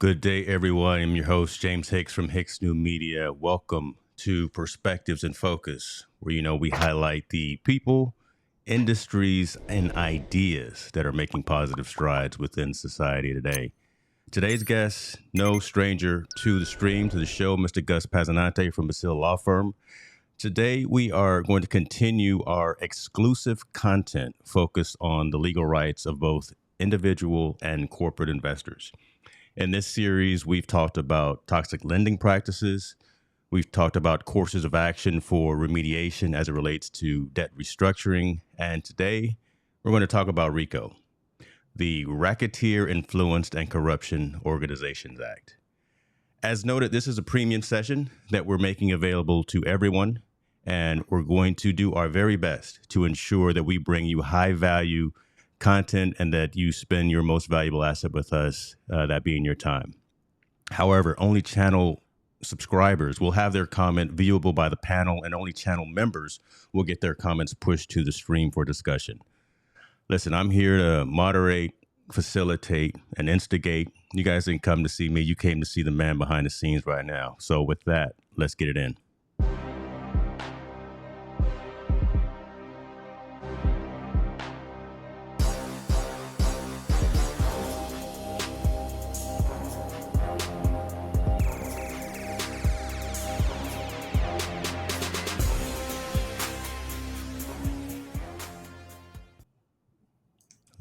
Good day, everyone. I'm your host, James Hicks from HicksNewMedia. Welcome to Perspectives in Focus, where we highlight the people, industries, and ideas that are making positive strides within society today. Today's guest, no stranger to the stream, to the show, Mr. Gus Passanante from Basil Law Firm. Today, we are going to continue our exclusive content focused on the legal rights of both individual and corporate investors. In this series, we've talked about toxic lending practices. We've talked about courses of action for remediation as it relates to debt restructuring. And today, we're going to talk about RICO, the Racketeer Influenced and Corruption Organizations Act. As noted, this is a premium session that we're making available to everyone. And we're going to do our very best to ensure that we bring you high value content and that you spend your most valuable asset with us, that being your time. However, only channel subscribers will have their comment viewable by the panel, and only channel members will get their comments pushed to the stream for discussion. Listen, I'm here to moderate, facilitate, and instigate. You guys didn't come to see me. You came to see the man behind the scenes right now. So with that, let's get it in.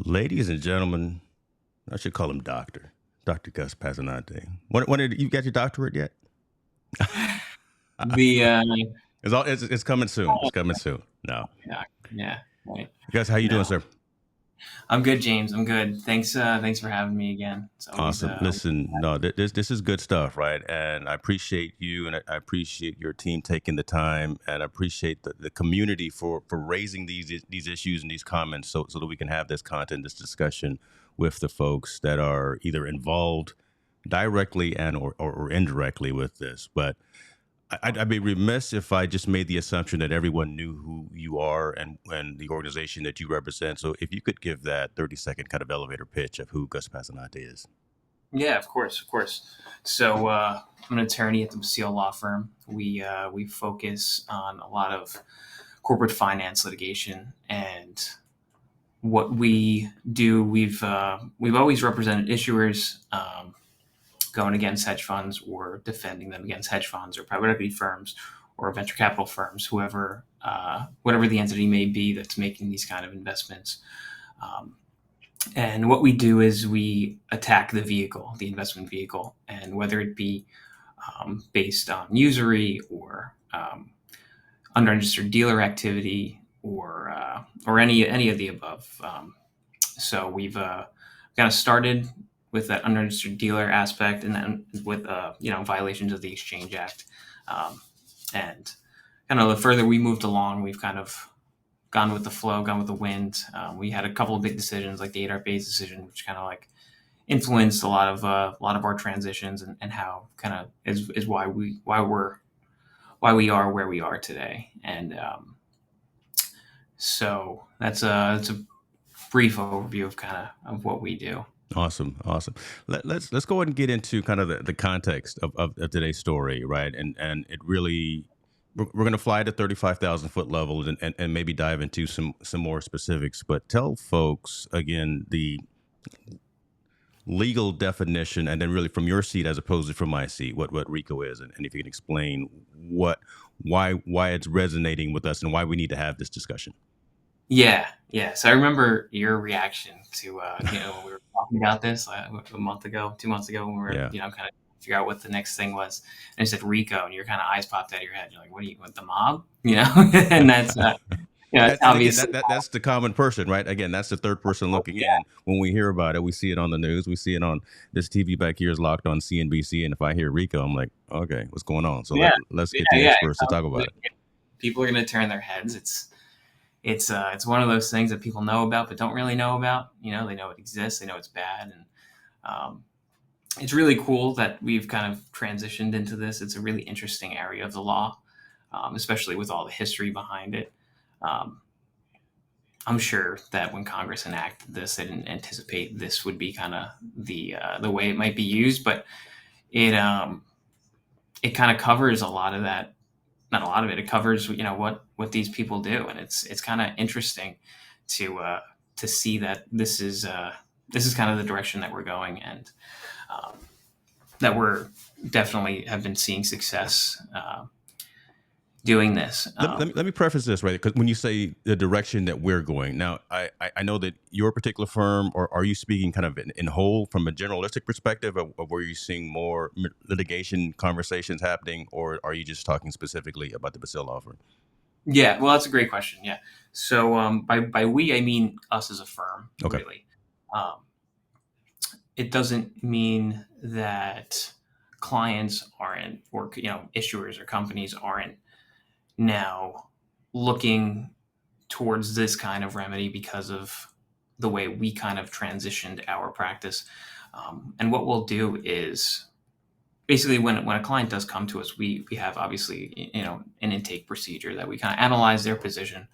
Ladies and gentlemen, I should call him Dr. Gus Passanante. When did you get your doctorate yet? The It's coming soon. It's coming soon. No, yeah, right. Gus, how you doing, No, sir? I'm good, James. I'm good. Thanks for having me again. It's always Awesome. Listen, no, this is good stuff, right? And I appreciate you, and I appreciate your team taking the time, and I appreciate the community for raising these issues and these comments, so that we can have this content, this discussion with the folks that are either involved directly and or indirectly with this. But I'd be remiss if I just made the assumption that everyone knew who you are and the organization that you represent. So if you could give that 30-second kind of elevator pitch of who Gus Passanante is. Yeah, of course, of course. So I'm an attorney at the Basile Law Firm. We focus on a lot of corporate finance litigation, and what we do, we've always represented issuers. Going against hedge funds or defending them against hedge funds or private equity firms or venture capital firms, whoever, whatever the entity may be that's making these kind of investments. Um, and what we do is we attack the vehicle, the investment vehicle, and whether it be based on usury or unregistered dealer activity or any of the above. So we've kind of started with that unregistered dealer aspect, and then with violations of the Exchange Act, and kind of the further we moved along, we've kind of gone with the flow, gone with the wind. We had a couple of big decisions, like the 8R-based decision, which kind of like influenced a lot of our transitions, and how kind of is why we are where we are today. And so that's a brief overview of kind of what we do. Awesome. Let's go ahead and get into kind of the context of today's story, right? And it really we're going to fly to 35,000 foot level and maybe dive into some more specifics. But tell folks again the legal definition, and then really from your seat as opposed to from my seat, what RICO is, and if you can explain why it's resonating with us and why we need to have this discussion. Yeah, yeah. So I remember your reaction to when we were talking about this a month ago, 2 months ago, when we were Yeah. kind of figure out what the next thing was, and it said RICO, and your kind of eyes popped out of your head. You're like, "What do you want, the mob?" And that's it's And again, obviously that's the common person, right? Again, that's the third person looking yeah, in. When we hear about it, we see it on the news. We see it on this TV back here is locked on CNBC. And if I hear RICO, I'm like, okay, what's going on? So yeah, let's get yeah, the yeah. experts to talk about it. People are going to turn their heads. It's one of those things that people know about but don't really know about. They know it exists, they know it's bad, and um, it's really cool that we've kind of transitioned into this. It's a really interesting area of the law, especially with all the history behind it. Um, I'm sure that when Congress enacted this, they didn't anticipate this would be kind of the way it might be used, but it it kind of covers a lot of that. Not a lot of it. It covers what these people do, and it's kind of interesting to see that this is kind of the direction that we're going, and um, that we're definitely have been seeing success doing this. Let me preface this, right? Because when you say the direction that we're going, now I know that your particular firm, or are you speaking kind of in whole from a generalistic perspective, or were you seeing more litigation conversations happening, or are you just talking specifically about the Basil law firm? Yeah, well, that's a great question. Yeah, so by we I mean us as a firm, Okay. really. Um, it doesn't mean that clients aren't, or issuers or companies aren't now looking towards this kind of remedy because of the way we kind of transitioned our practice. And what we'll do is basically when a client does come to us, we have obviously an intake procedure that we kind of analyze their position,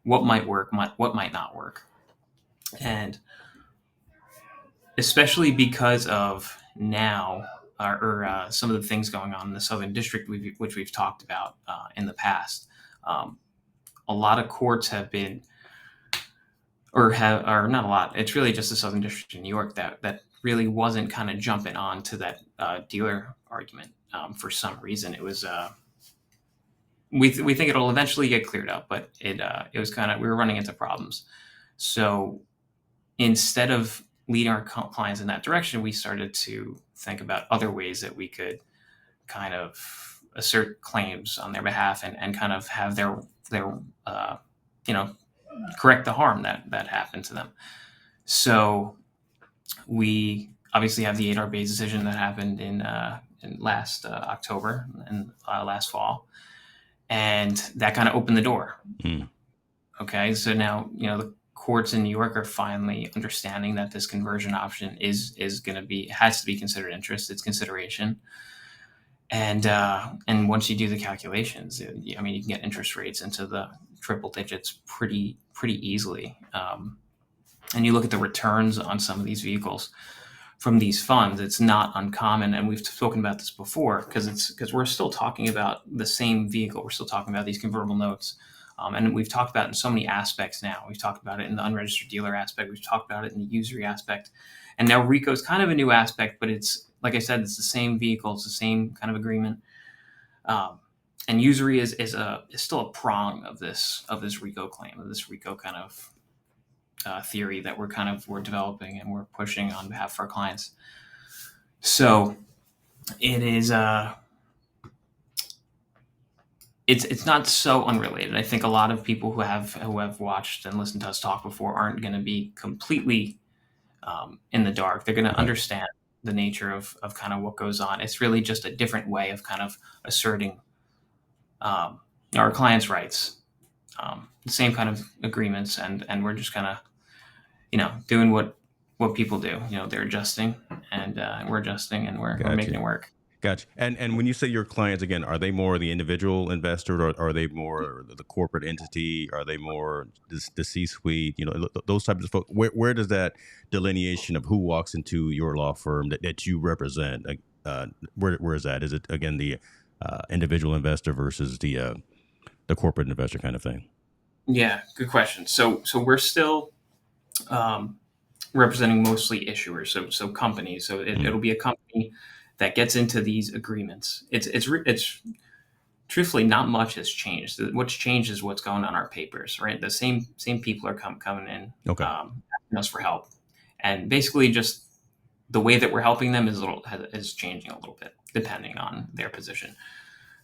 what might work, what might not work, and especially because of now some of the things going on in the Southern District, which we've talked about in the past. Um, a lot of courts have been, or not a lot. It's really just the Southern District of New York that really wasn't kind of jumping on to that dealer argument for some reason. It was we think it'll eventually get cleared up, but it was kind of, we were running into problems. So instead of leading our clients in that direction, we started to think about other ways that we could kind of assert claims on their behalf, and kind of have their you know correct the harm that happened to them. So we obviously have the 8R Bay decision that happened in last October and last fall, and that kind of opened the door. Mm. Okay, so now the courts in New York are finally understanding that this conversion option is going to be, has to be considered interest. It's consideration, and once you do the calculations, I mean, you can get interest rates into the triple digits pretty easily. And you look at the returns on some of these vehicles from these funds, it's not uncommon. And we've spoken about this before because we're still talking about the same vehicle. We're still talking about these convertible notes. And we've talked about it in so many aspects now. We've talked about it in the unregistered dealer aspect. We've talked about it in the usury aspect. And now RICO is kind of a new aspect, but it's, like I said, it's the same vehicle. It's the same kind of agreement. And usury is still a prong of this RICO claim, of this RICO kind of theory that we're developing and we're pushing on behalf of our clients. So it is it's not so unrelated. I think a lot of people who have watched and listened to us talk before aren't going to be completely in the dark. They're going to understand the nature of kind of what goes on. It's really just a different way of kind of asserting our clients' rights. The same kind of agreements, and we're just kind of doing what people do. They're adjusting, and we're adjusting, and we're making it work. Gotcha. And when you say your clients, again, are they more the individual investor, or are they more the corporate entity? Are they more the C-suite? Those types of folks. Where does that delineation of who walks into your law firm that you represent? Where is that? Is it, again, the individual investor versus the corporate investor kind of thing? Yeah, good question. So we're still representing mostly issuers, so companies. So it'll be a company that gets into these agreements. It's truthfully not much has changed. What's changed is what's going on our papers, right? The same people are coming in, Okay. asking us for help, and basically just the way that we're helping them is changing a little bit depending on their position.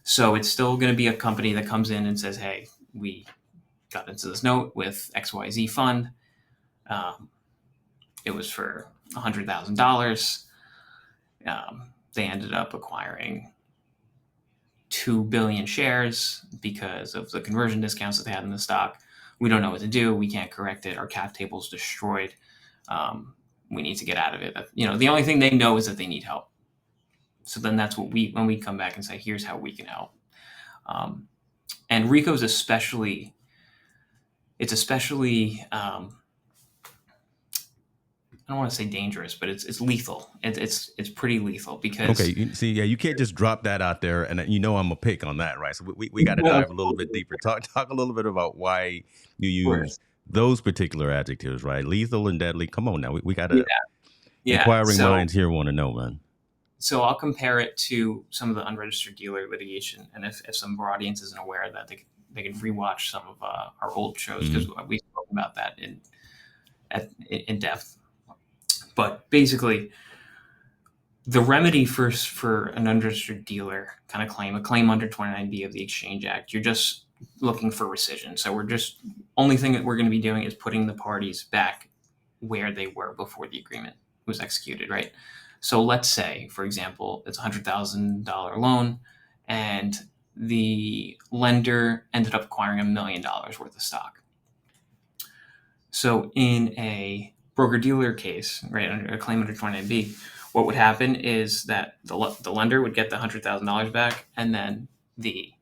So it's still going to be a company that comes in and says, "Hey, we got into this note with XYZ fund. It was for $100,000. They ended up acquiring 2 billion shares because of the conversion discounts that they had in the stock. We don't know what to do. We can't correct it. Our cap table's destroyed. We need to get out of it." The only thing they know is that they need help. So then that's what when we come back and say, here's how we can help. And RICO's especially it's especially I don't want to say dangerous, but it's lethal. It's pretty lethal Okay, because see, yeah, you can't just drop that out there, and I'm a pick on that, right? So we got to dive a little bit deeper. Talk a little bit about why you use those particular adjectives, right? Lethal and deadly. Come on now, we got yeah, to yeah. inquiring minds here want to know, man. So I'll compare it to some of the unregistered dealer litigation, and if some of our audience isn't aware of that, they can rewatch some of our old shows because we spoke about that in depth. But basically, the remedy for an unregistered dealer kind of claim, a claim under 29B of the Exchange Act, you're just looking for rescission. So we're just only thing that we're going to be doing is putting the parties back where they were before the agreement was executed, right? So let's say, for example, it's a $100,000 loan, and the lender ended up acquiring $1 million worth of stock. So in a broker dealer case, right, under a claim under 29B, what would happen is that the lender would get the $100,000 back, and then the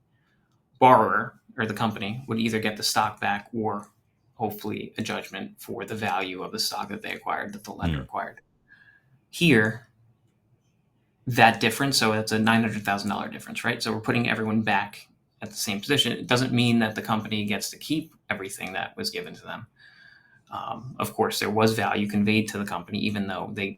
borrower or the company would either get the stock back or hopefully a judgment for the value of the stock that they acquired, that the lender acquired. Here, that difference, so it's a $900,000 difference, right? So we're putting everyone back at the same position. It doesn't mean that the company gets to keep everything that was given to them. Of course, there was value conveyed to the company, even though they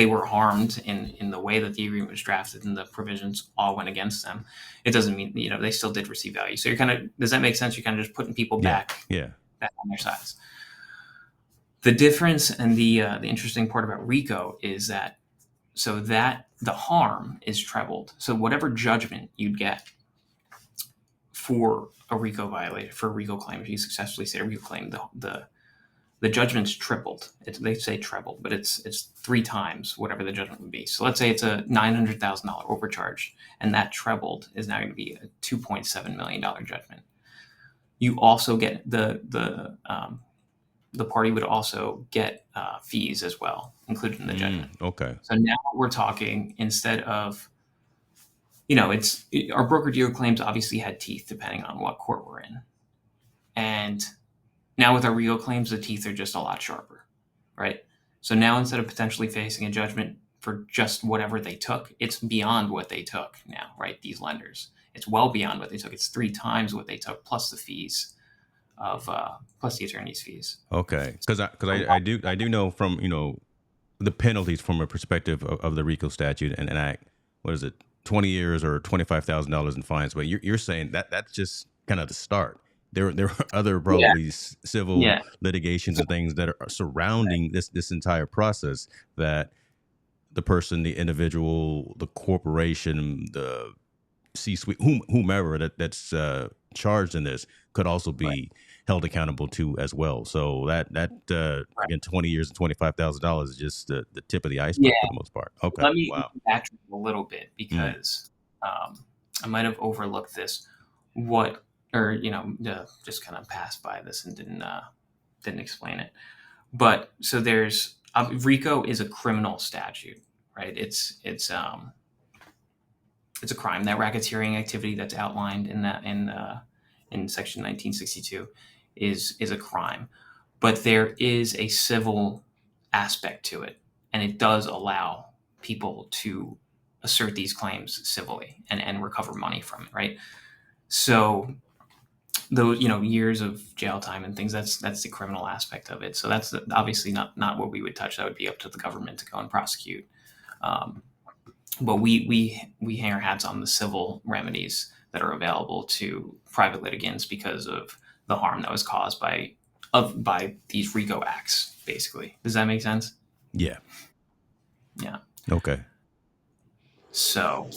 were harmed in the way that the agreement was drafted and the provisions all went against them. It doesn't mean, they still did receive value. So does that make sense? You're kind of just putting people back on their sides. The difference and the interesting part about RICO is that the harm is trebled. So whatever judgment you'd get for a RICO violation, for a RICO claim, if you successfully state a RICO claim, the judgment's tripled. They say trebled, but it's 3 times whatever the judgment would be. So let's say it's a $900,000 overcharge, and that trebled is now going to be a $2.7 million judgment. You also get the party would also get fees as well, included in the judgment. Okay. So now we're talking, instead of, our broker dealer claims obviously had teeth depending on what court we're in, and now with our RICO claims, the teeth are just a lot sharper, right? So now instead of potentially facing a judgment for just whatever they took, it's beyond what they took now, right? These lenders, it's well beyond what they took. It's 3 times what they took plus the fees plus the attorney's fees. Okay, because I do know from the penalties from a perspective of the RICO statute and act. What is it? 20 years or $25,000 in fines. But you're saying that's just kind of the start. There are other probably civil litigations and things that are surrounding this entire process that the person, the individual, the corporation, the C-suite, whomever that's charged in this could also be held accountable to as well. So that again, 20 years and $25,000 is just the tip of the iceberg for the most part. Okay, let me wow. backtrack a little bit because I might have overlooked this. Just kind of passed by this and didn't explain it. But so there's RICO is a criminal statute, right? It's a crime. That racketeering activity that's outlined in Section 1962 is a crime, but there is a civil aspect to it, and it does allow people to assert these claims civilly and recover money from it, right? So those years of jail time and things, that's the criminal aspect of it. So that's obviously not what we would touch. That would be up to the government to go and prosecute. But we hang our hats on the civil remedies that are available to private litigants because of the harm that was caused by these RICO acts, basically. Does that make sense? Yeah. Yeah. Okay. So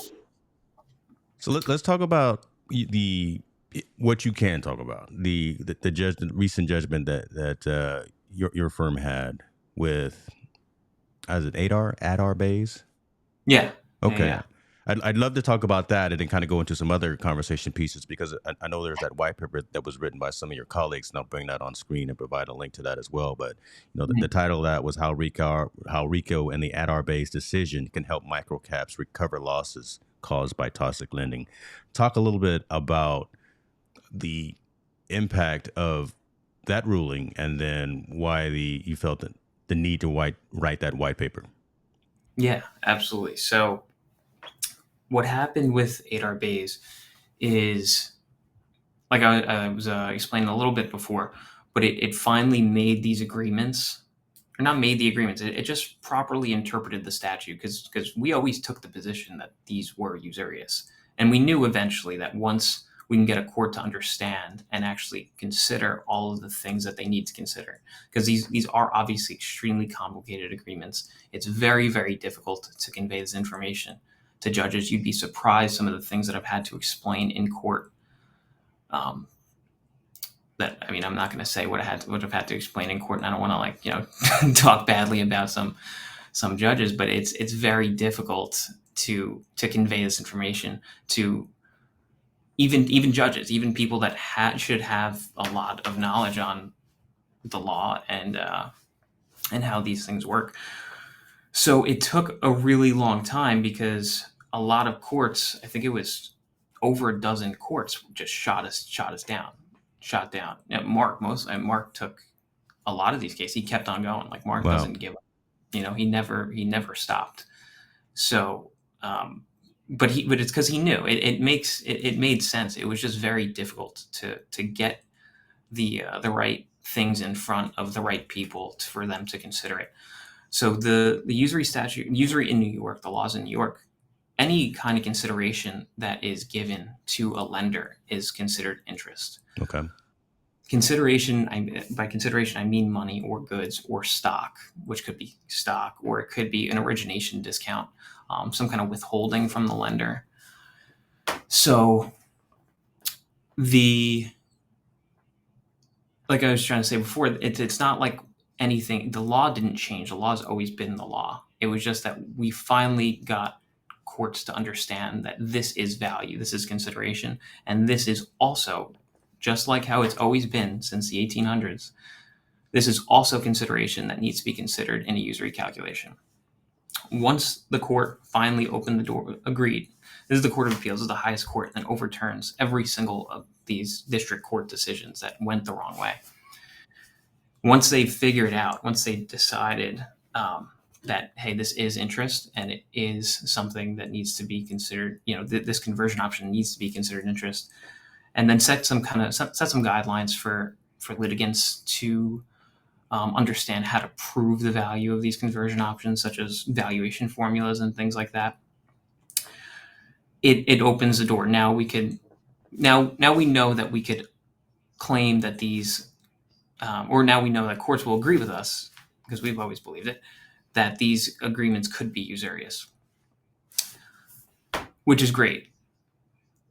let's talk about what you can talk about, the recent judgment that your firm had with, is it Adar Bays? Yeah. Okay. Yeah. I'd love to talk about that and then kind of go into some other conversation pieces, because I know there's that white paper that was written by some of your colleagues, and I'll bring that on screen and provide a link to that as well. But the title of that was how RICO and the Adar Bays decision can help microcaps recover losses caused by toxic lending. Talk a little bit about the impact of that ruling, and then why you felt the need to write that white paper. Yeah, absolutely. So what happened with Adar Bays is, like I was explaining a little bit before, but it finally made these agreements, or not made the agreements. It just properly interpreted the statute, because we always took the position that these were usurious, and we knew eventually that once we can get a court to understand and actually consider all of the things that they need to consider, because these are obviously extremely complicated agreements. It's very, very difficult to convey this information to judges. You'd be surprised some of the things that I've had to explain in court. That, I mean, I'm not going to say what I've had to explain in court, and I don't want to, talk badly about some judges, but it's very difficult to convey this information to even judges, even people that should have a lot of knowledge on the law and how these things work. So it took a really long time, because a lot of courts, I think it was over a dozen courts, just shot down. Mark took a lot of these cases. He kept on going. Like, Mark Wow. doesn't give up. He never stopped. So, but it's because he knew it made sense. It was just very difficult to get the right things in front of the right people for them to consider it. So the usury in New York, the laws in New York, any kind of consideration that is given to a lender is considered interest. Okay. By consideration, I mean money or goods or stock, which could be stock, or it could be an origination discount, some kind of withholding from the lender. So like I was trying to say before, it's not like anything. The law didn't change. The law has always been the law. It was just that we finally got courts to understand that this is value, this is consideration, and this is also, just like how it's always been since the 1800s, this is also consideration that needs to be considered in a usury calculation. Once the court finally opened the door, agreed, this is the Court of Appeals, this is the highest court, and overturns every single of these district court decisions that went the wrong way. Once they figured out, once they decided that, hey, this is interest, and it is something that needs to be considered, this conversion option needs to be considered interest, and then set some guidelines for litigants to understand how to prove the value of these conversion options, such as valuation formulas and things like that. It opens the door. Now we know that we could claim that these, or now we know that courts will agree with us, because we've always believed it, that these agreements could be usurious, which is great.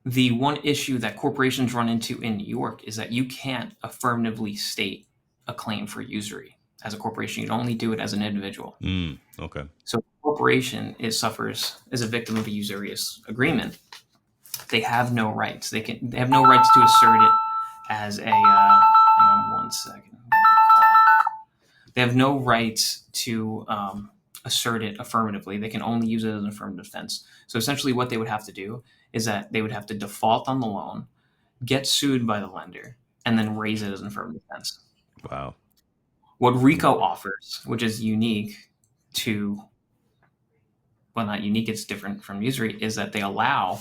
The one issue that corporations run into in New York is that you can't affirmatively state a claim for usury as a corporation. You can only do it as an individual. Okay. So a corporation suffers as a victim of a usurious agreement. They have no rights. They have no rights to assert it as a. Hang on one second. They have no rights to assert it affirmatively. They can only use it as an affirmative defense. So essentially, what they would have to do is that they would have to default on the loan, get sued by the lender, and then raise it as an affirmative defense. Wow. What RICO offers, which is unique not unique, it's different from usury, is that they allow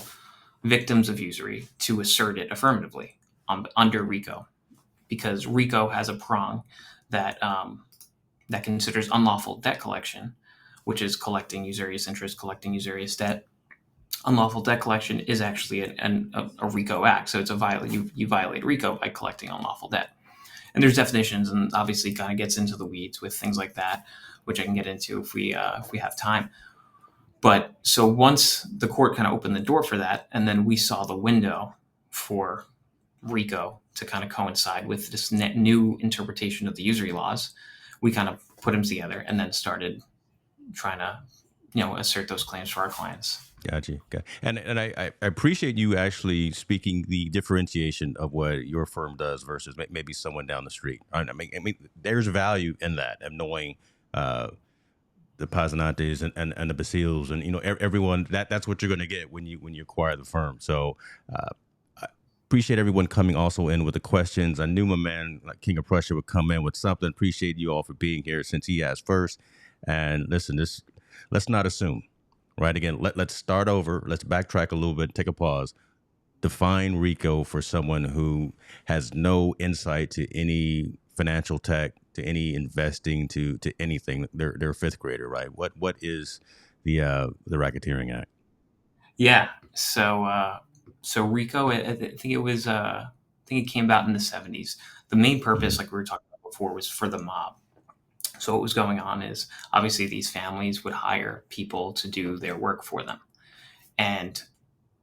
victims of usury to assert it affirmatively under RICO, because RICO has a prong that considers unlawful debt collection, which is collecting usurious interest, collecting usurious debt. Unlawful debt collection is actually a RICO Act, so it's you violate RICO by collecting unlawful debt. And there's definitions, and obviously kind of gets into the weeds with things like that, which I can get into if we have time. But so once the court kind of opened the door for that, and then we saw the window for RICO to kind of coincide with this new interpretation of the usury laws, we kind of put them together and then started trying to, assert those claims for our clients. Gotcha. And I appreciate you actually speaking the differentiation of what your firm does versus maybe someone down the street. I mean, there's value in that, of knowing the Passanantes and the Basiles and everyone. That's what you're going to get when you acquire the firm. So appreciate everyone coming also in with the questions. I knew my man, like King of Prussia, would come in with something. Appreciate you all for being here since he asked first. And listen, let's not assume, right? Again, let's start over. Let's backtrack a little bit, take a pause. Define RICO for someone who has no insight to any financial tech, to any investing, to anything. They're a fifth grader, right? What is the Racketeering Act? Yeah. So RICO, I think it was I think it came about in the 70s. The main purpose, like we were talking about before, was for the mob. So what was going on is obviously these families would hire people to do their work for them, and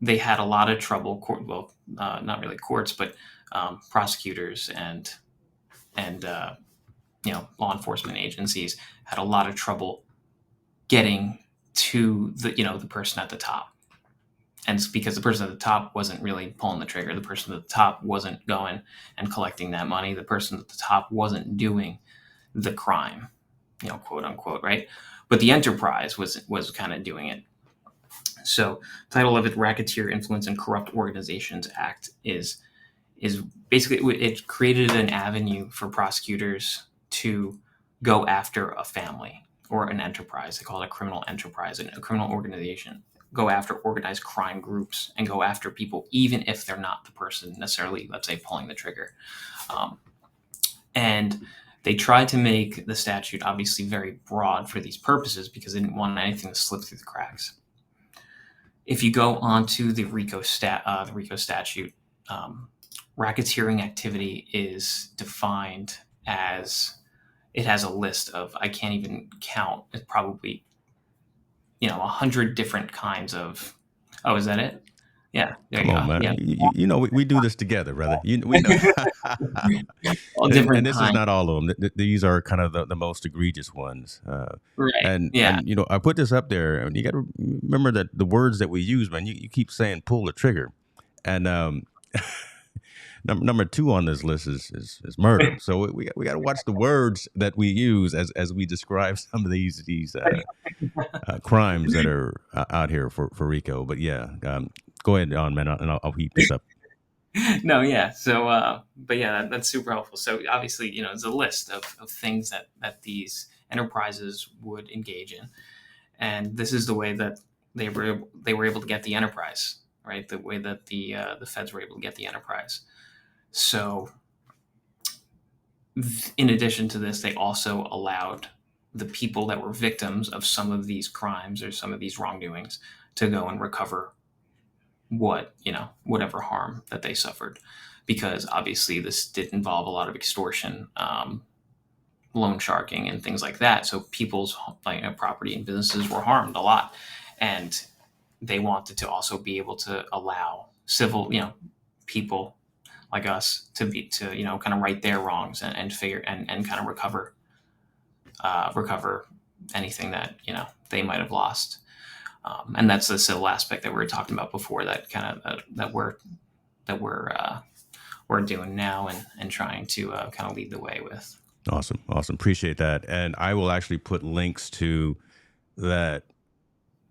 they had a lot of trouble. Not really courts, but prosecutors and law enforcement agencies had a lot of trouble getting to the person at the top. And it's because the person at the top wasn't really pulling the trigger. The person at the top wasn't going and collecting that money. The person at the top wasn't doing the crime, quote unquote, right? But the enterprise was kind of doing it. So, title of it, Racketeer, Influence, and Corrupt Organizations Act, is basically, it created an avenue for prosecutors to go after a family or an enterprise. They call it a criminal enterprise, and a criminal organization. Go after organized crime groups and go after people, even if they're not the person necessarily, let's say, pulling the trigger. And they tried to make the statute obviously very broad for these purposes because they didn't want anything to slip through the cracks. If you go onto the RICO statute, racketeering activity is defined as, it has a list of, I can't even count, it's probably 100 different kinds of. Oh, is that it? Yeah, there Come you on, go. man. Yeah, You know we do this together, brother. We know. all And different this is kinds. not all of them. These are kind of the most egregious ones. Right. And Yeah. I put this up there, and you got to remember that the words that we use, man. You keep saying pull the trigger, and number two on this list is murder. So we got to watch the words that we use as we describe some of these crimes that are out here for RICO. But yeah, go ahead on, man, and I'll heat this up. No, yeah. So, but yeah, that's super helpful. So obviously, it's a list of things that these enterprises would engage in, and this is the way that they were able to get the enterprise, right? The way that the feds were able to get the enterprise. So, in addition to this, they also allowed the people that were victims of some of these crimes or some of these wrongdoings to go and recover whatever harm that they suffered, because obviously this did involve a lot of extortion, loan sharking, and things like that. So people's property and businesses were harmed a lot, and they wanted to also be able to allow civil, people like us to kind of right their wrongs and figure and kind of recover anything that they might have lost. And that's the civil aspect that we were talking about before, that kind of we're doing now and trying to kind of lead the way with. Awesome. Appreciate that. And I will actually put links to that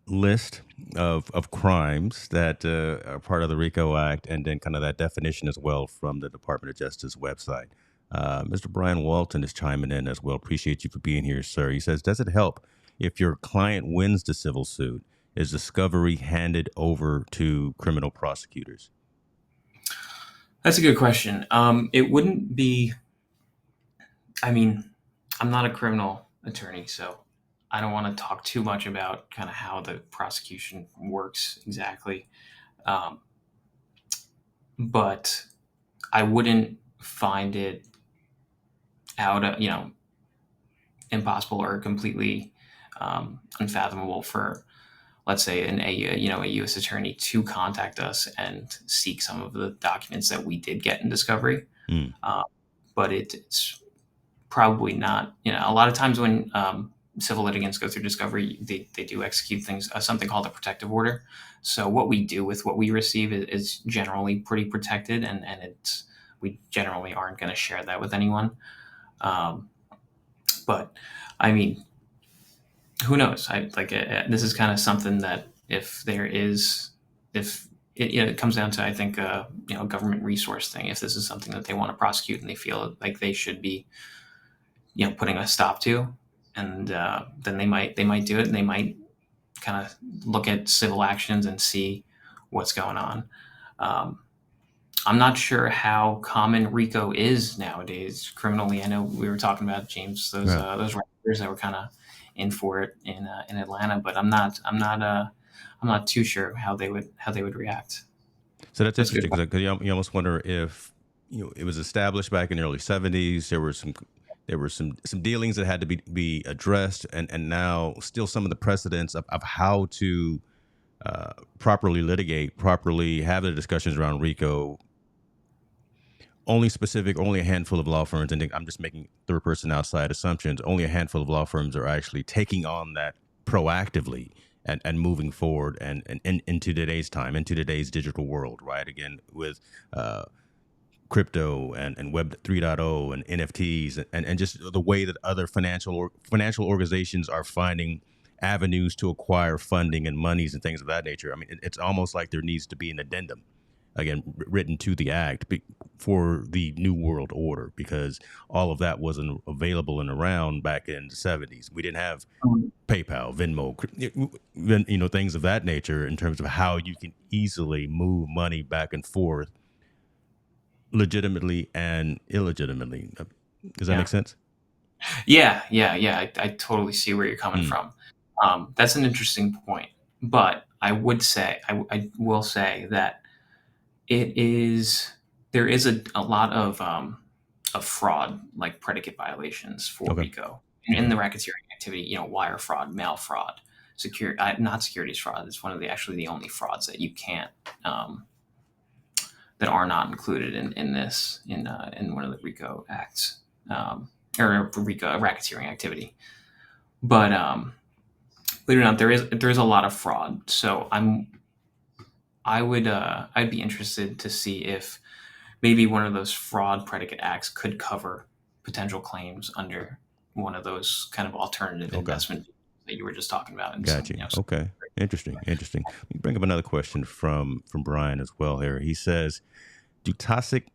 list of crimes that are part of the RICO Act, and then kind of that definition as well from the Department of Justice website. Mr. Brian Walton is chiming in as well. Appreciate you for being here, sir. He says, does it help if your client wins the civil suit? Is discovery handed over to criminal prosecutors? That's a good question. It wouldn't be. I mean, I'm not a criminal attorney, so I don't want to talk too much about kind of how the prosecution works exactly. Um, but I wouldn't find it out of, impossible or completely unfathomable for, let's say, a U.S. attorney to contact us and seek some of the documents that we did get in discovery. Mm. But it's probably not. A lot of times when civil litigants go through discovery, they do execute things, something called a protective order. So what we do with what we receive is generally pretty protected, and we generally aren't going to share that with anyone. But I mean, who knows? This is kind of something that if it comes down to, I think, government resource thing. If this is something that they want to prosecute and they feel like they should be, putting a stop to, and then they might do it, and they might kind of look at civil actions and see what's going on. Um, I'm not sure how common RICO is nowadays criminally. I know we were talking about, James, Yeah. those writers that were kind of in for it in Atlanta, but I'm not too sure how they would react. So that's That's a good interesting because you almost wonder if it was established back in the early '70s. There were some dealings that had to be addressed, and now still some of the precedents of how to properly litigate, properly have the discussions around RICO. Only a handful of law firms, and I'm just making third person outside assumptions. Only a handful of law firms are actually taking on that proactively and moving forward and into today's time, into today's digital world, right? Again, with crypto and Web 3.0 and NFTs and just the way that other financial organizations are finding avenues to acquire funding and monies and things of that nature. I mean, it's almost like there needs to be an addendum, again, written to the act for the new world order, because all of that wasn't available and around back in the '70s. We didn't have PayPal, Venmo, things of that nature in terms of how you can easily move money back and forth legitimately and illegitimately. Does that make Yeah. sense? Yeah. I totally see where you're coming Mm. from. That's an interesting point, but I will say that it is there is a lot of fraud, like predicate violations for Okay. RICO in Okay. the racketeering activity. Wire fraud, mail fraud, not securities fraud. It's one of the only frauds that you can't that are not included in this in one of the RICO acts, or RICO racketeering activity. But believe it or not, there is a lot of fraud. So I'd be interested to see if maybe one of those fraud predicate acts could cover potential claims under one of those kind of alternative Okay. investment that you were just talking about, and Got some, you. Okay. Interesting. Interesting. Let me bring up another question from Brian as well here. He says, do toxic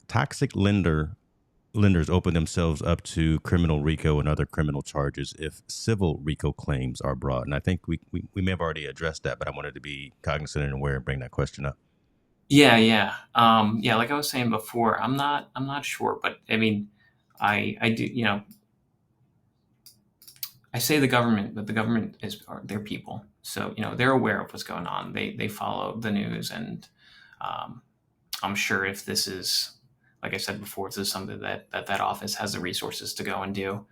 lenders open themselves up to criminal RICO and other criminal charges if civil RICO claims are brought? And I think we may have already addressed that, but I wanted to be cognizant and aware and bring that question up. Yeah. Like I was saying before, I'm not sure, but I mean, I do. I say the government, but the government are their people, so they're aware of what's going on. They follow the news, and um, I'm sure if this is, like I said before, if this is something that office has the resources to go and do,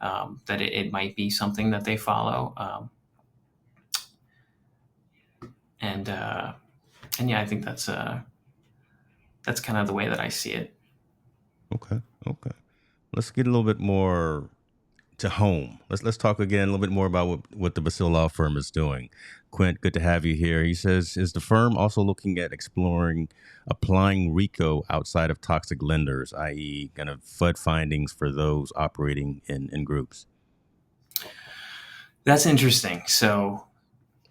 that it might be something that they follow. And yeah, I think that's kind of the way that I see it. Okay. Okay. Let's get a little bit more to home. Let's talk again a little bit more about what the Basil Law Firm is doing. Quint, good to have you here. He says, is the firm also looking at exploring applying RICO outside of toxic lenders, i.e., kind of FUD findings for those operating in groups? That's interesting. So,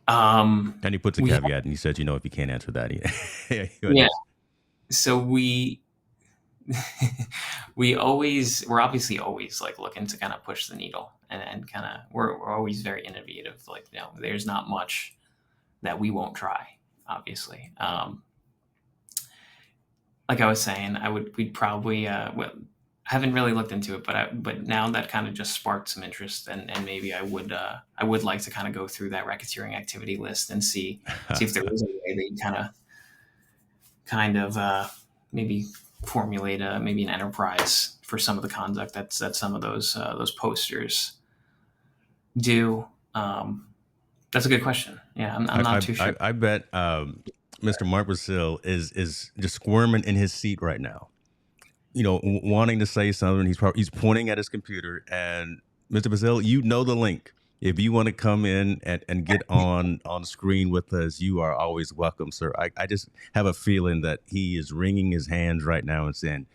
And he puts a we caveat, and he says, if you can't answer that, he yeah. understands. So we're obviously always like looking to kind of push the needle, and kind of we're always very innovative. Like, there's not much that we won't try, obviously. Like I was saying, we'd probably, well, haven't really looked into it, but now that kind of just sparked some interest, and maybe I would like to kind of go through that racketeering activity list and see if there is a way that you kind of maybe formulate maybe an enterprise for some of the conduct that some of those posters do. That's a good question. Yeah, I'm I, not I, too sure. I bet Mr. Mark Basil is just squirming in his seat right now, wanting to say something. He's pointing at his computer, and Mr. Bazell, the link. If you want to come in and get on screen with us, you are always welcome, sir. I just have a feeling that he is wringing his hands right now and saying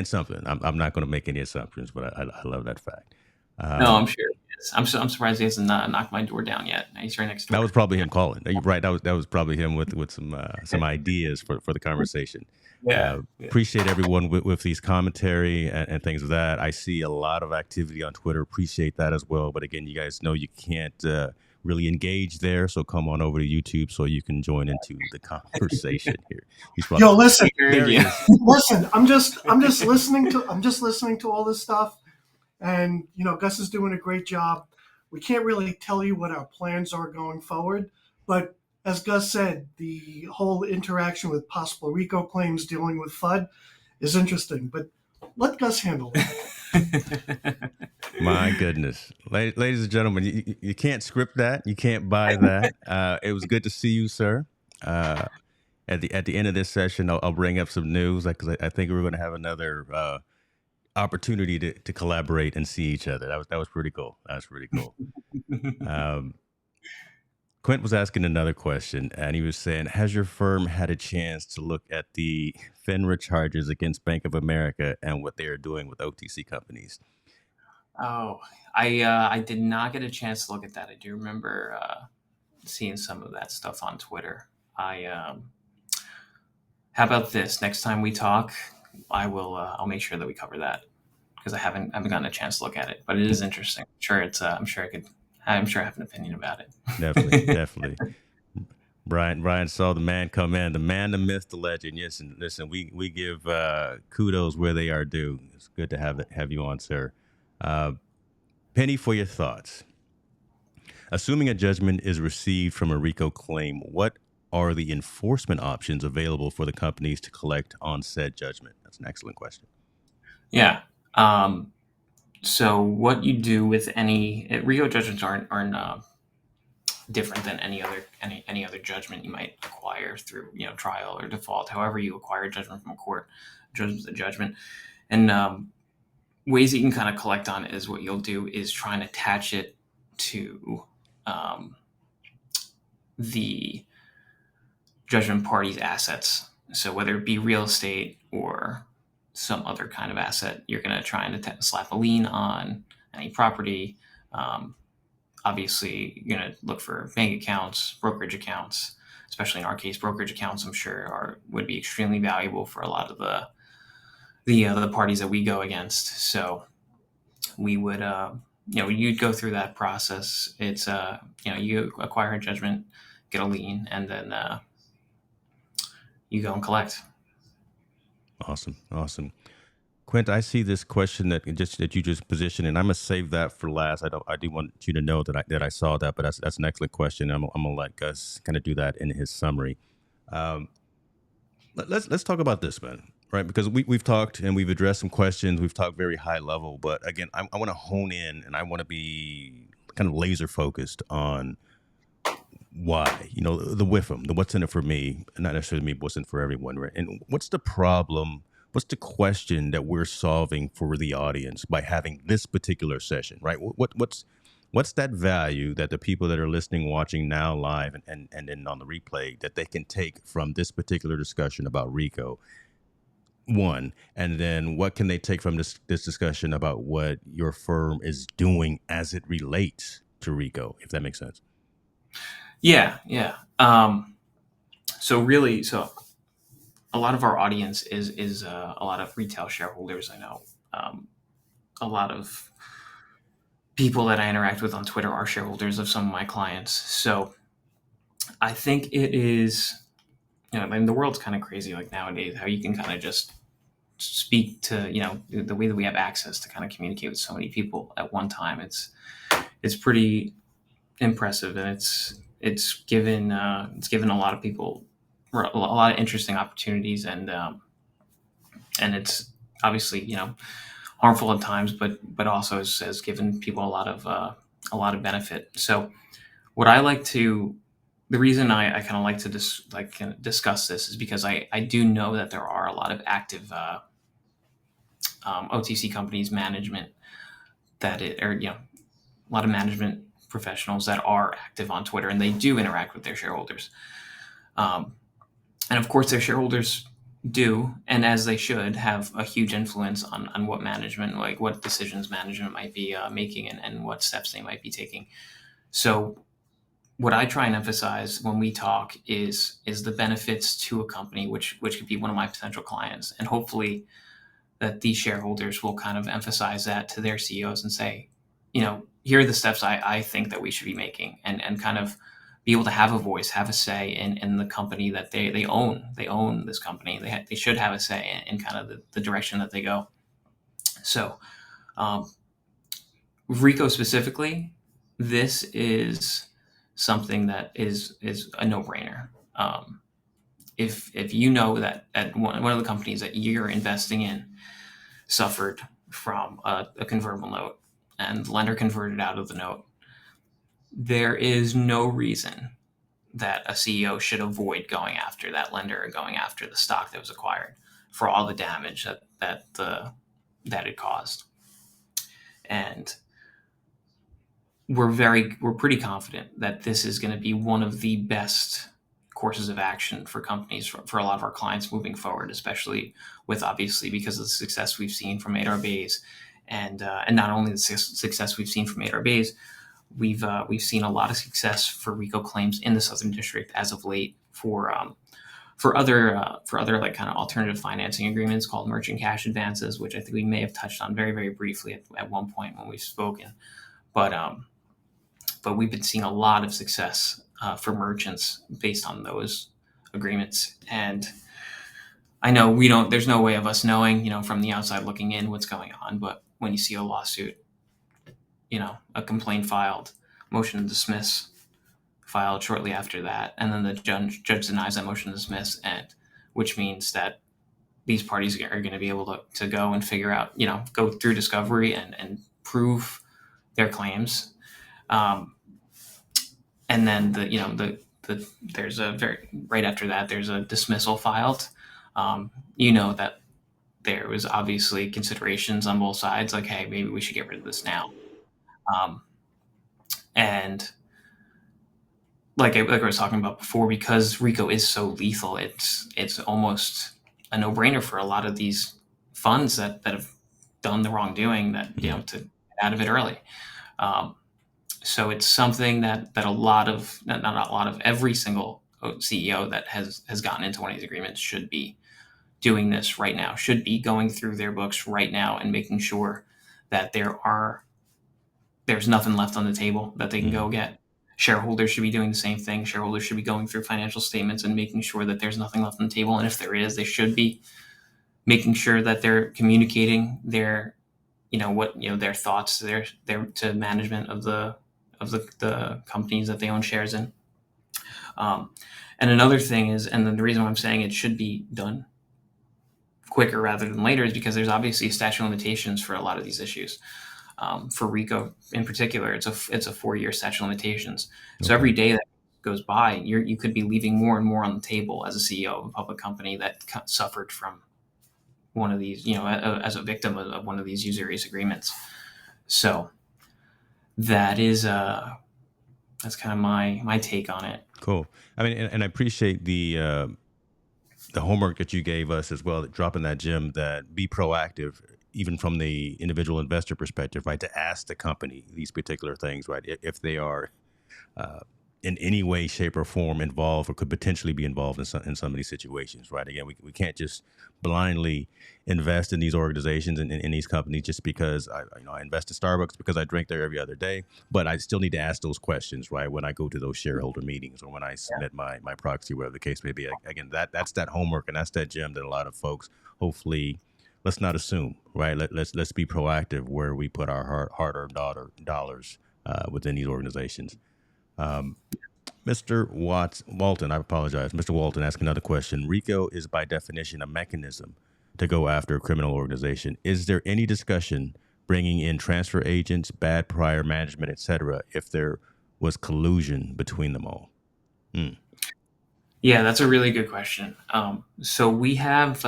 something. I'm not going to make any assumptions, but I love that fact. No, Um, I'm sure. I'm surprised he hasn't knocked my door down yet. He's right next That door. was probably him calling. You're right. That was probably him with some ideas for the conversation. Yeah. Yeah. Appreciate everyone with these commentary and things of that. I see a lot of activity on Twitter. Appreciate that as well. But again, you guys know you can't really engage there, so come on over to YouTube so you can join into the conversation here. He's probably Yo, listen, there. He Yeah. is. listen. I'm just listening to all this stuff, and Gus is doing a great job. We can't really tell you what our plans are going forward, but as Gus said, the whole interaction with possible RICO claims dealing with FUD is interesting. But let Gus handle it. My goodness, ladies and gentlemen, you can't script that. You can't buy that. It was good to see you, sir. At the end of this session, I'll bring up some news, like 'cause I think we're going to have another opportunity to collaborate and see each other. That was pretty cool. That was pretty cool. Quint was asking another question, and he was saying, "Has your firm had a chance to look at the FINRA charges against Bank of America and what they are doing with OTC companies?" Oh, I did not get a chance to look at that. I do remember seeing some of that stuff on Twitter. How about this? Next time we talk, I'll make sure that we cover that because I haven't gotten a chance to look at it. But it is interesting. I'm sure I have an opinion about it. Definitely, definitely. Brian saw the man come in, the man, the myth, the legend. Yes, and listen, we give kudos where they are due. It's good to have you on, sir. Penny, for your thoughts. Assuming a judgment is received from a RICO claim, what are the enforcement options available for the companies to collect on said judgment? That's an excellent question. Yeah. So what you do with any RICO judgments aren't different than any other judgment you might acquire through trial or default. However, you acquire a judgment from a court, judgment's a judgment, and ways that you can kind of collect on it is what you'll do is try and attach it to the judgment party's assets. So whether it be real estate or some other kind of asset, you're going to try and slap a lien on any property. Obviously, you're going to look for bank accounts, brokerage accounts, especially in our case, brokerage accounts, I'm sure would be extremely valuable for a lot of the parties that we go against. So we would, you'd go through that process. It's, you acquire a judgment, get a lien, and then you go and collect. Awesome. Quint, I see this question that you just positioned, and I'm gonna save that for last. I do want you to know that I saw that, but that's an excellent question. I'm gonna let Gus kind of do that in his summary. Let's talk about this, man. Right, because we've talked and we've addressed some questions. We've talked very high level, but again, I want to hone in and I want to be kind of laser focused on why, the WIFM, the what's in it for me, not necessarily me, but what's in it for everyone, right? And what's the problem? What's the question that we're solving for the audience by having this particular session, right? What's that value that the people that are listening, watching now live and then on the replay that they can take from this particular discussion about RICO? One, and then what can they take from this discussion about what your firm is doing as it relates to RICO, if that makes sense? Yeah. So a lot of our audience is a lot of retail shareholders. I know a lot of people that I interact with on Twitter are shareholders of some of my clients. So I think it is, I mean, the world's kind of crazy like nowadays, how you can kind of just speak to, the way that we have access to kind of communicate with so many people at one time. It's pretty impressive, and it's given a lot of people a lot of interesting opportunities, and it's obviously harmful at times, but also has given people a lot of benefit. So what I like to the reason I kind of like to discuss this is because I do know that there are a lot of active OTC companies management a lot of management professionals that are active on Twitter, and they do interact with their shareholders. And of course, their shareholders do, and as they should, have a huge influence on what management, like what decisions management might be making, and what steps they might be taking. So what I try and emphasize when we talk is the benefits to a company, which could be one of my potential clients, and hopefully that these shareholders will kind of emphasize that to their CEOs and say, here are the steps I think that we should be making, and kind of be able to have a voice, have a say in the company that they own. They own this company. They should have a say in kind of the direction that they go. So, RICO specifically, this is something that is a no brainer. If you know that one of the companies that you're investing in suffered from a convertible note and the lender converted out of the note, there is no reason that a CEO should avoid going after that lender or going after the stock that was acquired for all the damage that it caused. And we're pretty confident that this is going to be one of the best courses of action for companies, for a lot of our clients moving forward, especially with, obviously, because of the success we've seen from 8R Bays, and not only the success we've seen from 8R Bays, we've seen a lot of success for RICO claims in the Southern District as of late for other like kind of alternative financing agreements called merchant cash advances, which I think we may have touched on very, very briefly at one point when we've spoken, but we've been seeing a lot of success for merchants based on those agreements. And I know there's no way of us knowing, from the outside looking in, what's going on. But when you see a lawsuit, a complaint filed, motion to dismiss filed shortly after that, and then the judge denies that motion to dismiss, and which means that these parties are going to be able to go and figure out, go through discovery and prove their claims. And then there's right after that, there's a dismissal filed. That there was obviously considerations on both sides, like, hey, maybe we should get rid of this now. And like I was talking about before, because RICO is so lethal, it's almost a no-brainer for a lot of these funds that have done the wrongdoing, that to get out of it early. So it's something that a lot of, not a lot of, every single CEO that has gotten into one of these agreements should be doing this right now, should be going through their books right now and making sure that there's nothing left on the table that they can go get. Shareholders should be doing the same thing. Shareholders should be going through financial statements and making sure that there's nothing left on the table. And if there is, they should be making sure that they're communicating their thoughts to management of the companies that they own shares in. And another thing is, and then the reason why I'm saying it should be done quicker rather than later, is because there's obviously statute of limitations for a lot of these issues. For RICO in particular, it's a 4-year statute of limitations. Okay. So every day that goes by, you could be leaving more and more on the table as a CEO of a public company that suffered from one of these, as a victim of one of these usurious agreements. So that is that's kind of my take on it. Cool. I mean, and I appreciate the homework that you gave us as well, dropping that gem, that be proactive, even from the individual investor perspective, right? To ask the company these particular things, right? If they are in any way, shape, or form involved, or could potentially be involved in some of these situations, right? Again, we can't just blindly invest in these organizations and in these companies just because I invest in Starbucks because I drink there every other day, but I still need to ask those questions, right? When I go to those shareholder meetings or when I submit my proxy, whatever the case may be. Again, that's that homework, and that's that gem that a lot of folks, hopefully, let's not assume, right? Let's be proactive where we put our hard-earned dollars within these organizations. Mr. Walton, I apologize. Mr. Walton asked another question. RICO is by definition a mechanism to go after a criminal organization. Is there any discussion bringing in transfer agents, bad prior management, etc., if there was collusion between them all? Yeah, that's a really good question. So we have...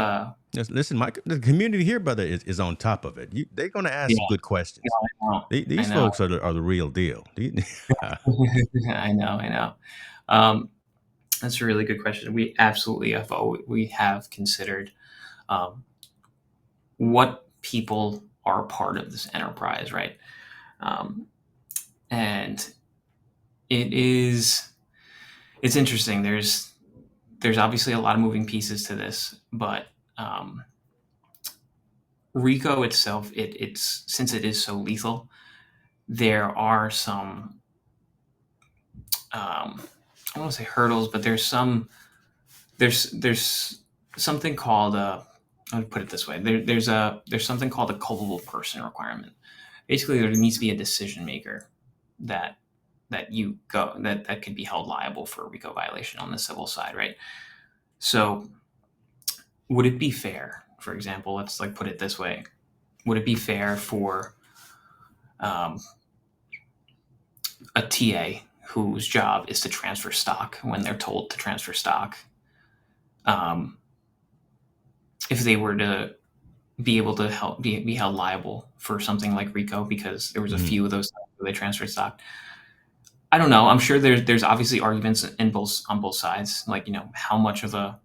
Listen, the community here, brother, is on top of it. They're going to ask good questions. Yeah, these folks are the real deal. I know. That's a really good question. We absolutely have considered um, what people are part of this enterprise, right? Um, and it's interesting. There's obviously a lot of moving pieces to this, but RICO itself, it's since it is so lethal, there are some I don't want to say hurdles, but there's something called I would put it this way. There's something called a culpable person requirement. Basically, there needs to be a decision maker that that could be held liable for a RICO violation on the civil side, right? So, would it be fair, for example, let's like put it this way, would it be fair for um, a TA whose job is to transfer stock when they're told to transfer stock, um, if they were to be able to be held liable for something like RICO because there was a few of those times where they transferred stock? I don't know. I'm sure there's obviously arguments on both sides. Like, how much of a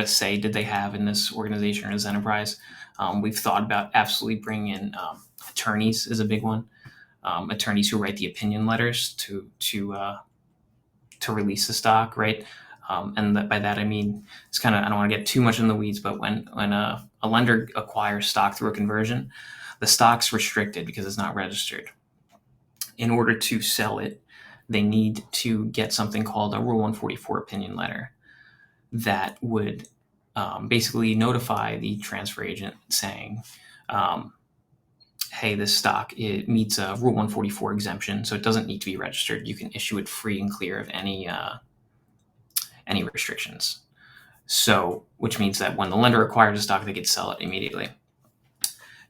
say did they have in this organization or this enterprise? We've thought about absolutely bringing in attorneys is a big one. Attorneys who write the opinion letters to release the stock, right? By that I mean, it's kind of, I don't want to get too much in the weeds, but when a lender acquires stock through a conversion, the stock's restricted because it's not registered. In order to sell it, they need to get something called a Rule 144 opinion letter that would basically notify the transfer agent saying, hey, this stock, it meets a Rule 144 exemption, so it doesn't need to be registered. You can issue it free and clear of any restrictions. So, which means that when the lender acquires a stock, they could sell it immediately.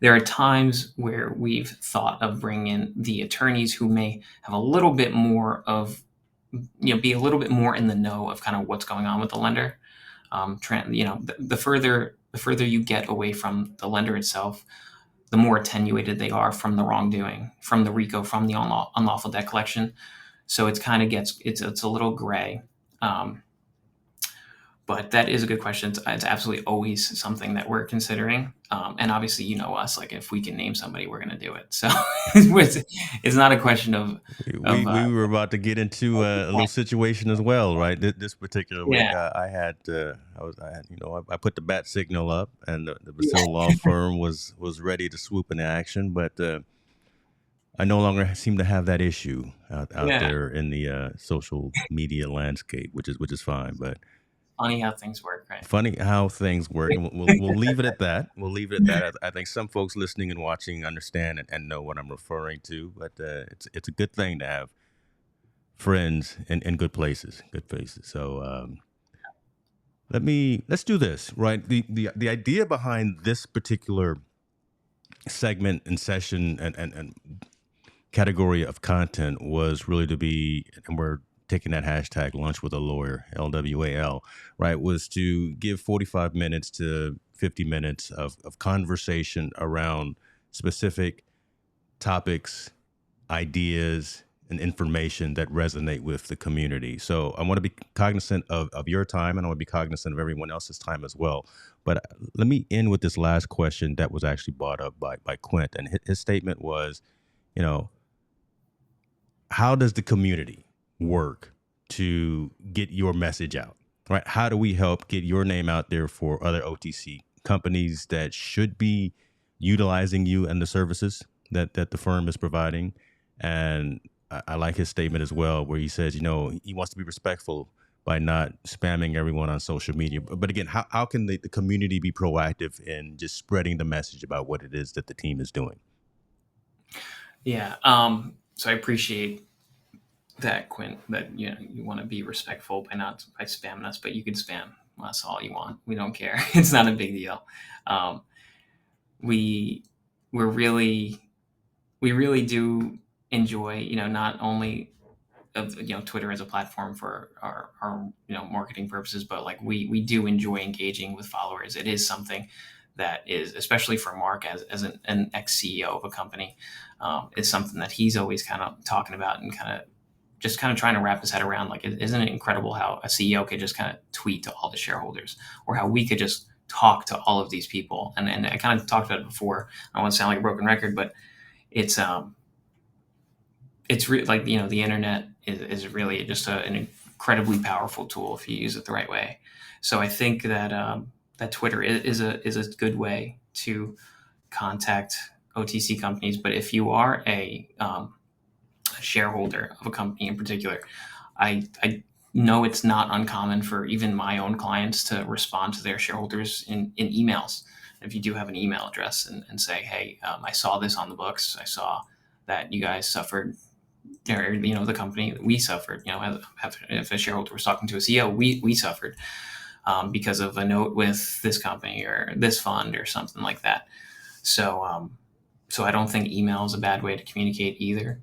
There are times where we've thought of bringing in the attorneys who may have a little bit more of, be a little bit more in the know of kind of what's going on with the lender. The further you get away from the lender itself, the more attenuated they are from the wrongdoing, from the RICO, from the unlawful debt collection. So it's kind of it's a little gray. But that is a good question. It's absolutely always something that we're considering. And obviously, us, like if we can name somebody, we're going to do it. So it's not a question of. We were about to get into a little situation as well, right? This particular week, I had I put the bat signal up, and the Brazil law firm was ready to swoop into action, but I no longer seem to have that issue out there in the social media landscape, which is fine, but. Funny how things work, right? Funny how things work. And we'll leave it at that. We'll leave it at that. I think some folks listening and watching understand and know what I'm referring to. But it's a good thing to have friends in good places. So let's do this, right? The idea behind this particular segment and session and category of content was really to be, and we're taking that hashtag lunch with a lawyer, LWAL, right, was to give 45 minutes to 50 minutes of conversation around specific topics, ideas, and information that resonate with the community. So I want to be cognizant of your time, and I want to be cognizant of everyone else's time as well. But let me end with this last question that was actually brought up by Quint. And his statement was, how does the community work to get your message out, right? How do we help get your name out there for other OTC companies that should be utilizing you and the services that the firm is providing? And I like his statement as well, where he says, he wants to be respectful by not spamming everyone on social media. But again, how can the community be proactive in just spreading the message about what it is that the team is doing? Yeah. So I appreciate that, Quint, that you want to be respectful by spamming us, but you can spam us all you want. We don't care. It's not a big deal. We really do enjoy, not only of Twitter as a platform for our marketing purposes, but like we do enjoy engaging with followers. It is something that is, especially for Mark as an ex-CEO of a company, is something that he's always kind of talking about and kind of just kind of trying to wrap his head around, like, isn't it incredible how a CEO could just kind of tweet to all the shareholders, or how we could just talk to all of these people. And I kind of talked about it before. I don't want to sound like a broken record, but it's like, the internet is really just an incredibly powerful tool if you use it the right way. So I think that that Twitter is a good way to contact OTC companies. But if you are a shareholder of a company in particular, I know it's not uncommon for even my own clients to respond to their shareholders in emails. If you do have an email address, and say, hey, I saw this on the books. I saw that you guys suffered, or, the company, we suffered, if a shareholder was talking to a CEO, we suffered because of a note with this company or this fund or something like that. So I don't think email is a bad way to communicate either.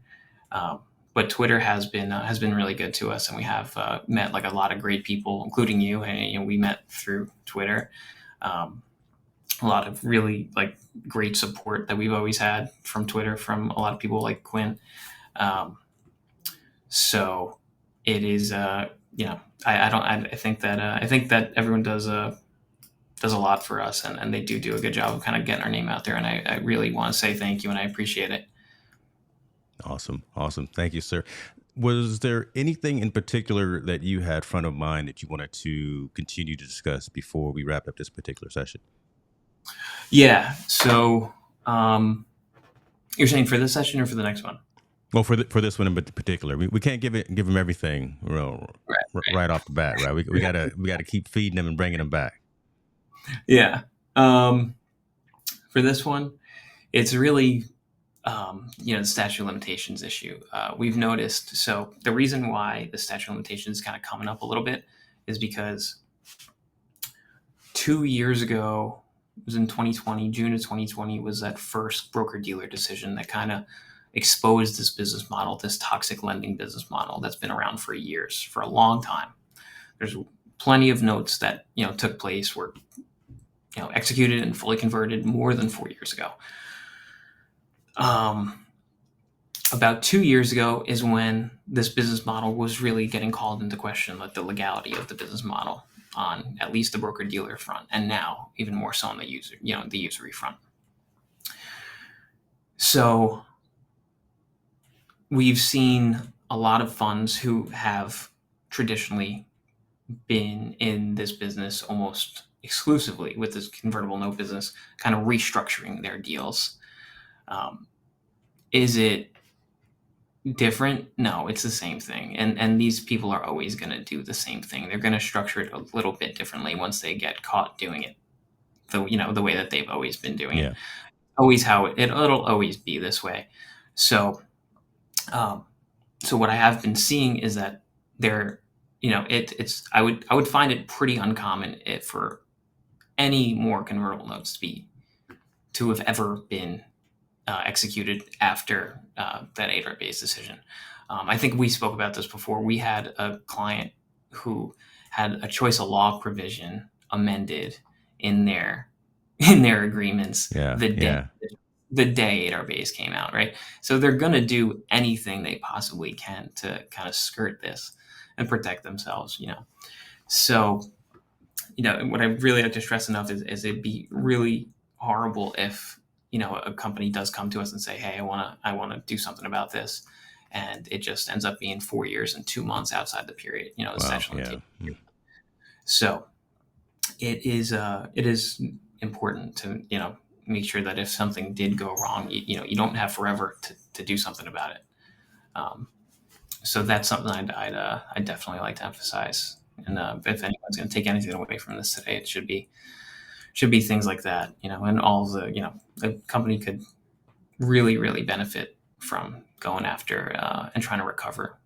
But Twitter has been really good to us, and we have met like a lot of great people, including you. And we met through Twitter. A lot of really like great support that we've always had from Twitter from a lot of people like Quinn. So it is, I think that everyone does a lot for us, and they do a good job of kind of getting our name out there. And I really want to say thank you, and I appreciate it. Awesome. Thank you, sir. Was there anything in particular that you had front of mind that you wanted to continue to discuss before we wrap up this particular session? Yeah. So you're saying for this session or for the next one? Well, for this one in particular, we can't give them everything right off the bat, right? We gotta keep feeding them and bringing them back. Yeah. For this one, it's really the statute of limitations issue. We've noticed. So the reason why the statute of limitations is kind of coming up a little bit is because 2 years ago, it was in 2020, June of 2020, was that first broker-dealer decision that kind of exposed this business model, this toxic lending business model that's been around for years, for a long time. There's plenty of notes that took place, were executed and fully converted more than 4 years ago. About 2 years ago is when this business model was really getting called into question, like the legality of the business model on at least the broker-dealer front, and now even more so on the usury front. So we've seen a lot of funds who have traditionally been in this business almost exclusively with this convertible note business, kind of restructuring their deals. Is it different? No, it's the same thing. And these people are always going to do the same thing. They're going to structure it a little bit differently once they get caught doing it, the way that they've always been doing it. Always how it'll always be this way. So what I have been seeing is that I would find it pretty uncommon for any more convertible notes to have ever been executed after that 8-hour-based decision. I think we spoke about this before. We had a client who had a choice of law provision amended in their agreements the day 8-hour base came out, right? So they're going to do anything they possibly can to kind of skirt this and protect themselves, So, what I really like to stress enough is it'd be really horrible if, a company does come to us and say, hey, I want to do something about this. And it just ends up being 4 years and 2 months outside the period, the statute. So it is important to, make sure that if something did go wrong, you don't have forever to do something about it. So that's something I'd definitely like to emphasize. And if anyone's going to take anything away from this today, it should be things like that, and all the company could really, really benefit from going after and trying to recover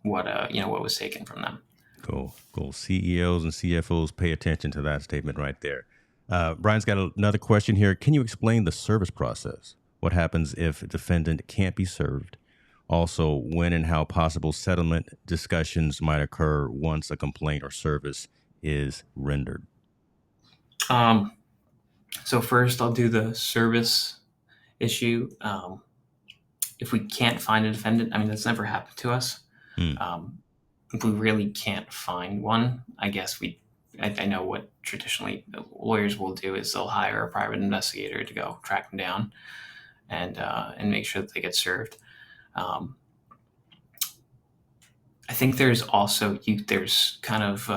what was taken from them. Cool. CEOs and CFOs, pay attention to that statement right there. Brian's got another question here. Can you explain the service process? What happens if a defendant can't be served? Also, when and how possible settlement discussions might occur once a complaint or service is rendered? So first, I'll do the service issue. If we can't find a defendant, that's never happened to us. Mm. If we really can't find one, I guess I know what traditionally lawyers will do is they'll hire a private investigator to go track them down and make sure that they get served. I think there's also there's kind of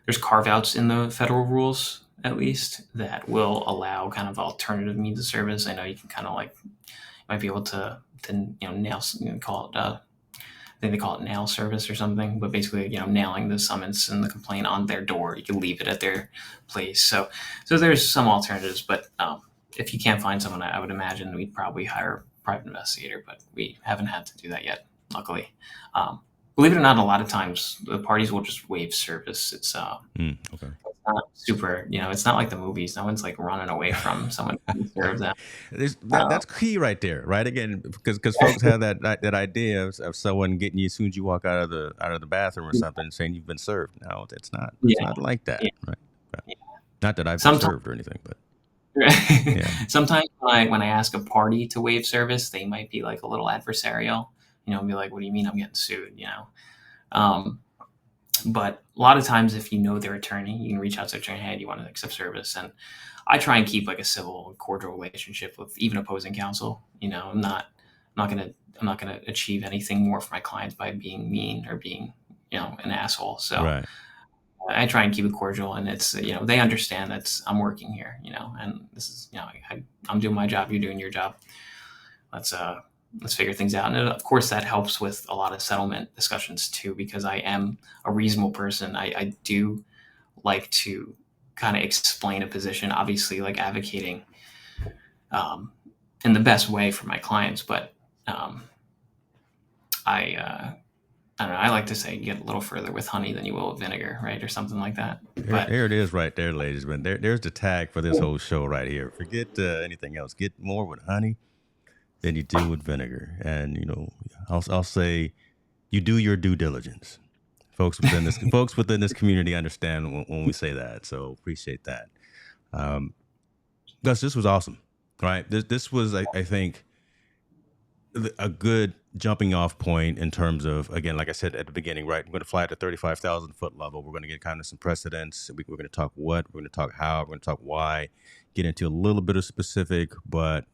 there's carve outs in the federal rules at least that will allow kind of alternative means of service. I know you can kind of like might be able to nail call it I think they call it nail service or something, but basically nailing the summons and the complaint on their door. You can leave it at their place. So there's some alternatives, but if you can't find someone, I would imagine we'd probably hire a private investigator, but we haven't had to do that yet, luckily. Believe it or not, a lot of times the parties will just waive service. It's Okay. not super, it's not like the movies. No one's like running away from someone who serves them. That's key right there, right? Again, because folks have that idea of someone getting you as soon as you walk out of the bathroom or something, saying you've been served. No, it's not like that, right? Not that I've been served or anything, but sometimes when I ask a party to waive service, they might be like a little adversarial, and be like, "What do you mean I'm getting sued?" But a lot of times, if you know their attorney, you can reach out to their attorney, "Hey, do you want to accept service?" And I try and keep like a civil, cordial relationship with even opposing counsel. I'm not gonna achieve anything more for my clients by being mean or being an asshole. So right. I try and keep it cordial, and it's they understand that I'm working here, and this is I'm doing my job, you're doing your job. Let's figure things out. And of course that helps with a lot of settlement discussions too, because I am a reasonable person. I do like to kind of explain a position, obviously like advocating in the best way for my clients. But I don't know, I like to say get a little further with honey than you will with vinegar, right? Or something like that. There it is right there, ladies. But there's the tag for this whole show right here. Forget anything else. Get more with honey than you do with vinegar. And I'll say you do your due diligence. Folks within this community understand when we say that. So appreciate that. Gus, this was awesome. Right? This was I think a good jumping off point in terms of, again, like I said at the beginning, right? We're going to fly at the 35,000 foot level. We're going to get kind of some precedents. We're going to talk what, we're going to talk how, we're going to talk why, get into a little bit of specific, but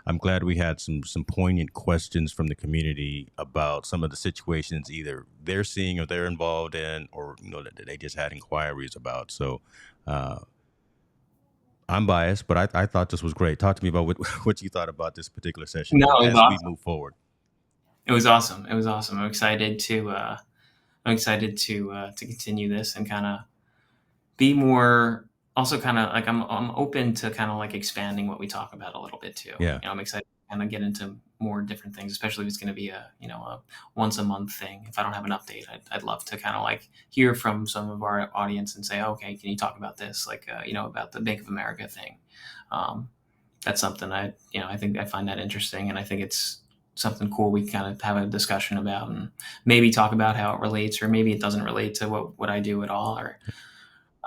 I'm glad we had some poignant questions from the community about some of the situations either they're seeing or they're involved in, or, that they just had inquiries about. So, I'm biased, but I thought this was great. Talk to me about what you thought about this particular session as we move forward. It was awesome. I'm excited to continue this and kind of be more. Also, kind of like I'm open to kind of like expanding what we talk about a little bit too. Yeah. I'm excited to kind of get into more different things, especially if it's going to be a once a month thing. If I don't have an update, I'd love to kind of like hear from some of our audience and say, okay, can you talk about this? Like, about the Bank of America thing. That's something I think I find that interesting, and I think it's something cool we kind of have a discussion about and maybe talk about how it relates, or maybe it doesn't relate to what I do at all, or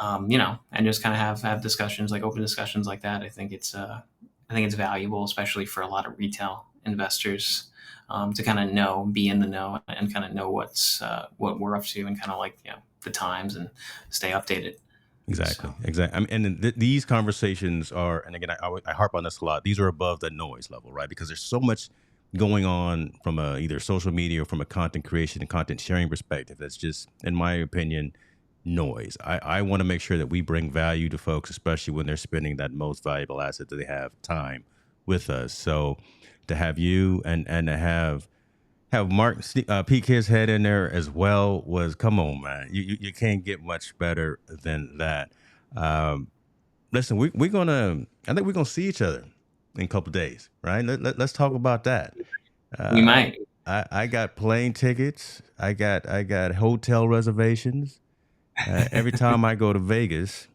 and just kind of have discussions, like open discussions like that. I think it's valuable, especially for a lot of retail investors, to kind of be in the know and kind of know what we're up to, and kind of like the times, and stay updated. Exactly. I mean, and these conversations are, and again, I harp on this a lot. These are above the noise level, right? Because there's so much going on from either social media or from a content creation and content sharing perspective that's just, in my opinion, noise. I want to make sure that we bring value to folks, especially when they're spending that most valuable asset that they have, time, with us. So to have you and to have Mark peek his head in there as well was, come on, man. You can't get much better than that. Listen, I think we're gonna see each other in a couple of days, right? Let's talk about that. We might. I got plane tickets. I got hotel reservations. Every time I go to Vegas,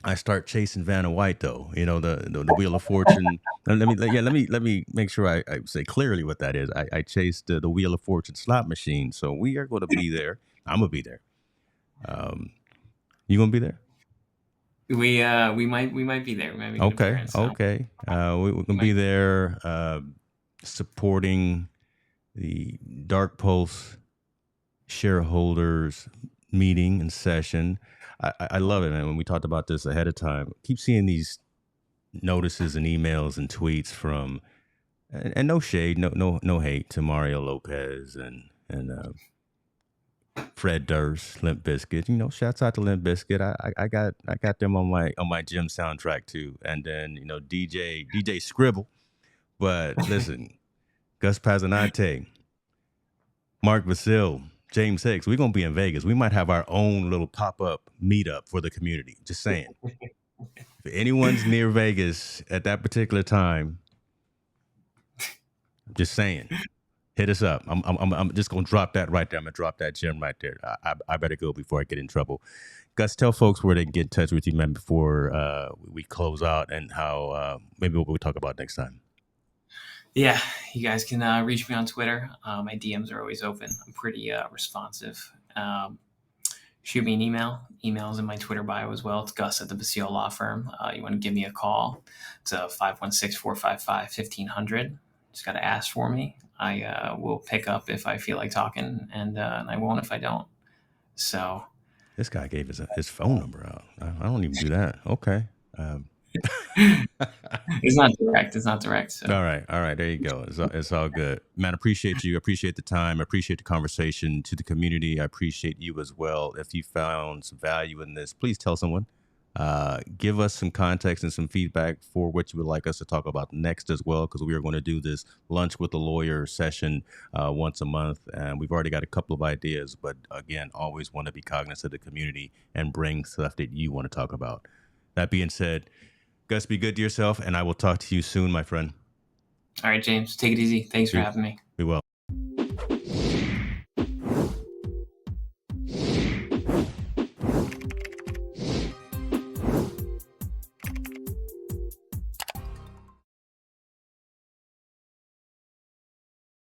I start chasing Vanna White, though. The Wheel of Fortune. Let me make sure I say clearly what that is. I chased the Wheel of Fortune slot machine. So we are going to be there. I'm gonna be there. You gonna be there? We might be there. We might be okay. We're gonna be there, supporting the Dark Pulse shareholders meeting and session. I love it, man. When we talked about this ahead of time, keep seeing these notices and emails and tweets from, and no shade, no hate to Mario Lopez and Fred Durst, Limp Bizkit. You know, shouts out to Limp Bizkit. I got them on my gym soundtrack too. And then, you know, DJ Scribble. But listen, Gus Passanante, Mark Vasil, James Hicks, we're gonna be in Vegas. We might have our own little pop-up meetup for the community. Just saying. If anyone's near Vegas at that particular time, just saying, hit us up. I'm just gonna drop that right there. I'm gonna drop that gem right there. I better go before I get in trouble. Gus, tell folks where they can get in touch with you, man, before we close out, and how maybe what we'll talk about next time. Yeah, you guys can reach me on Twitter. My DMs are always open. I'm pretty responsive. Shoot me an email. Email's in my Twitter bio as well. It's Gus at the Basile Law Firm. You want to give me a call. It's 516-455-1500. Just got to ask for me. I will pick up if I feel like talking, and I won't if I don't. So this guy gave his phone number out. I don't even do that. Okay. It's not direct. So. All right. There you go. It's all good, man. Appreciate you. Appreciate the time. Appreciate the conversation. To the community, I appreciate you as well. If you found some value in this, please tell someone. Give us some context and some feedback for what you would like us to talk about next as well, because we are going to do this lunch with the lawyer session once a month, and we've already got a couple of ideas. But again, always want to be cognizant of the community and bring stuff that you want to talk about. That being said, Gus, be good to yourself, and I will talk to you soon, my friend. All right, James, take it easy. Thanks for having me. Be well.